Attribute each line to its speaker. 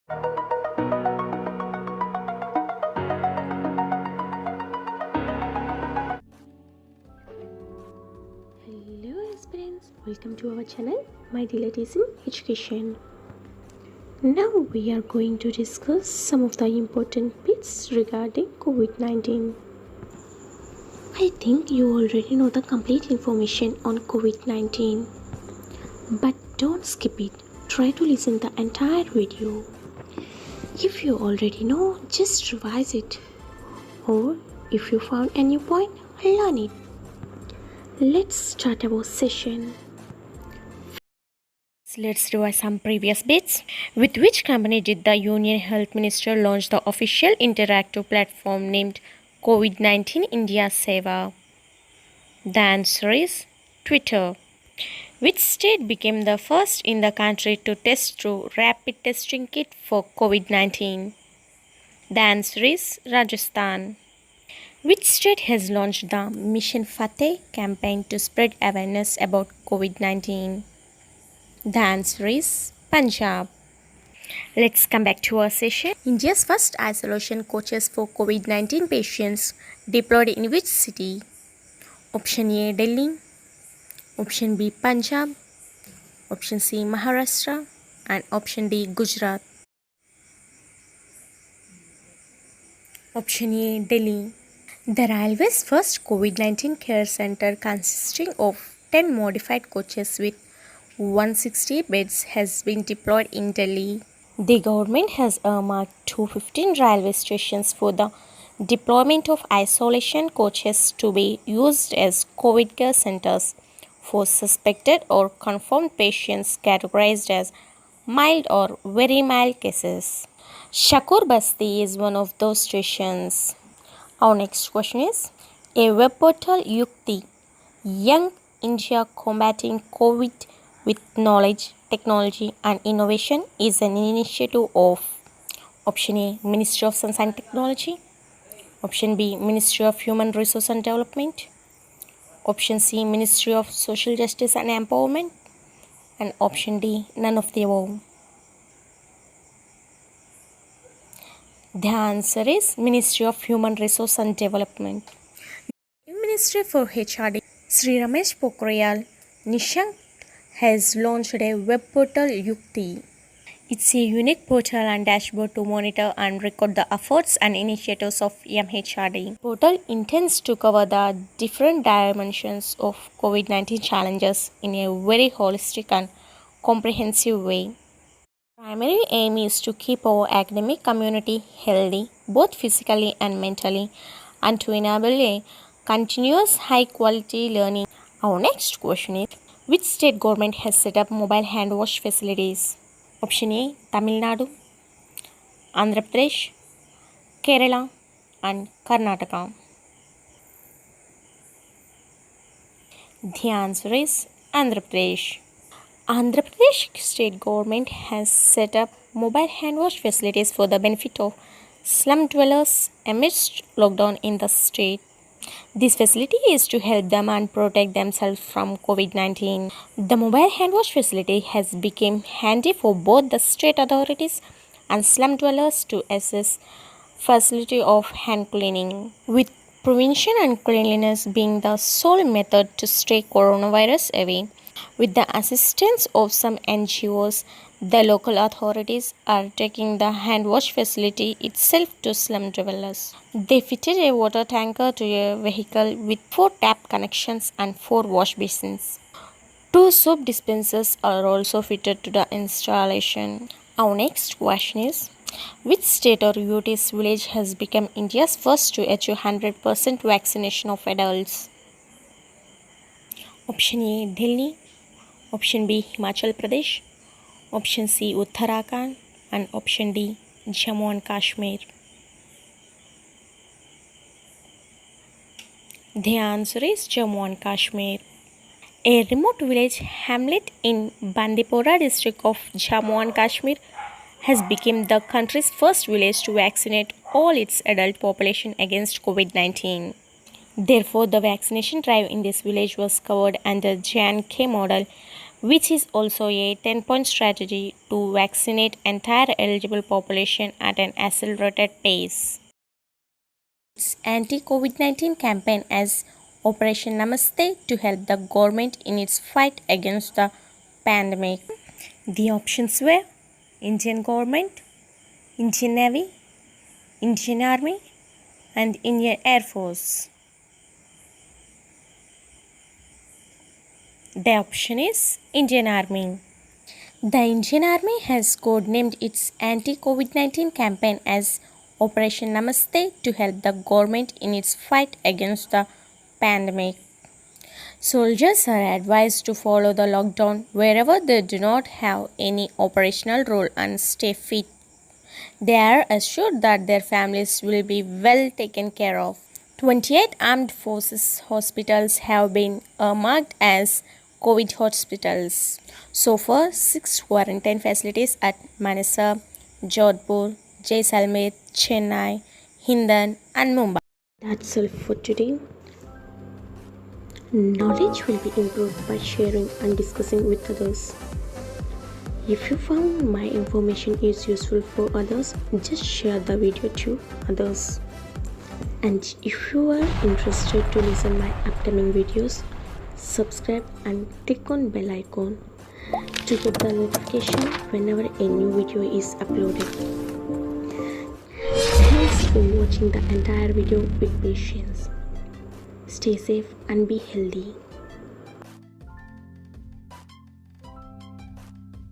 Speaker 1: Hello aspirants, welcome to our channel My Delight is in Education. Now we are going to discuss some of the important bits regarding COVID-19. I think you already know the complete information on COVID-19, but don't skip it. Try to listen the entire video. If you already know, just revise it. Or if you found a new point, learn it. Let's start our session. Let's revise some previous bits. With which company did the Union Health Minister launch the official interactive platform named COVID-19 India Seva? The answer is Twitter. Which state became the first in the country to test through rapid testing kit for COVID-19? The answer is Rajasthan. Which state has launched the Mission Fateh campaign to spread awareness about COVID-19? The answer is Punjab. Let's come back to our session. India's first isolation coaches for COVID-19 patients deployed in which city? Option A, Delhi. Option B, Punjab. Option C, Maharashtra. And option D, Gujarat. Option A, Delhi. The Railway's first COVID-19 care center consisting of 10 modified coaches with 160 beds has been deployed in Delhi. The government has earmarked 215 railway stations for the deployment of isolation coaches to be used as COVID care centers for suspected or confirmed patients categorized as mild or very mild cases. Shakur Basti is one of those stations. Our next question is, a web portal Yukti, Young India Combating COVID with Knowledge, Technology and Innovation is an initiative of option A, Ministry of Science and Technology, option B, Ministry of Human Resource and Development, option C, Ministry of Social Justice and Empowerment, and option D, none of the above. The answer is Ministry of Human Resource and Development. Ministry for HRD, Sri Ramesh Pokhriyal Nishank has launched a web portal Yukti. It's a unique portal and dashboard to monitor and record the efforts and initiatives of MHRD. The portal intends to cover the different dimensions of COVID-19 challenges in a very holistic and comprehensive way. Primary aim is to keep our academic community healthy, both physically and mentally, and to enable a continuous high quality learning. Our next question is, which state government has set up mobile hand wash facilities? Option A, Tamil Nadu, Andhra Pradesh, Kerala and Karnataka. The answer is Andhra Pradesh. Andhra Pradesh state government has set up mobile hand wash facilities for the benefit of slum dwellers amidst lockdown in the state. This facility is to help them and protect themselves from COVID-19. The mobile hand wash facility has become handy for both the state authorities and slum dwellers to assess facility of hand cleaning, with prevention and cleanliness being the sole method to stay coronavirus away. With the assistance of some NGOs, the local authorities are taking the hand wash facility itself to slum dwellers. They fitted a water tanker to a vehicle with 4 tap connections and 4 wash basins. 2 soap dispensers are also fitted to the installation. Our next question is, which state or UT's village has become India's first to achieve 100% vaccination of adults? Option A, Delhi. Option B, Himachal Pradesh. Option C, Uttarakhand. And option D, Jammu and Kashmir. The answer is Jammu and Kashmir. A remote village hamlet in Bandipora district of Jammu and Kashmir has become the country's first village to vaccinate all its adult population against COVID-19. Therefore, the vaccination drive in this village was covered under Jan-K model, which is also a 10-point strategy to vaccinate entire eligible population at an accelerated pace. Its anti-COVID-19 campaign as Operation Namaste to help the government in its fight against the pandemic. The options were Indian government, Indian Navy, Indian Army, and Indian Air Force. The option is Indian Army. The Indian Army has codenamed its anti-COVID-19 campaign as Operation Namaste to help the government in its fight against the pandemic. Soldiers are advised to follow the lockdown wherever they do not have any operational role and stay fit. They are assured that their families will be well taken care of. 28 armed forces hospitals have been marked as COVID hospitals. So far, 6 quarantine facilities at Manesar, Jodhpur, Jaisalmer, Chennai, Hindan, and Mumbai. That's all for today. Knowledge will be improved by sharing and discussing with others. If you found my information is useful for others, just share the video to others. And if you are interested to listen my upcoming videos, subscribe and click on bell icon to get the notification whenever a new video is uploaded. Thanks for watching the entire video with patience. Stay safe and be healthy.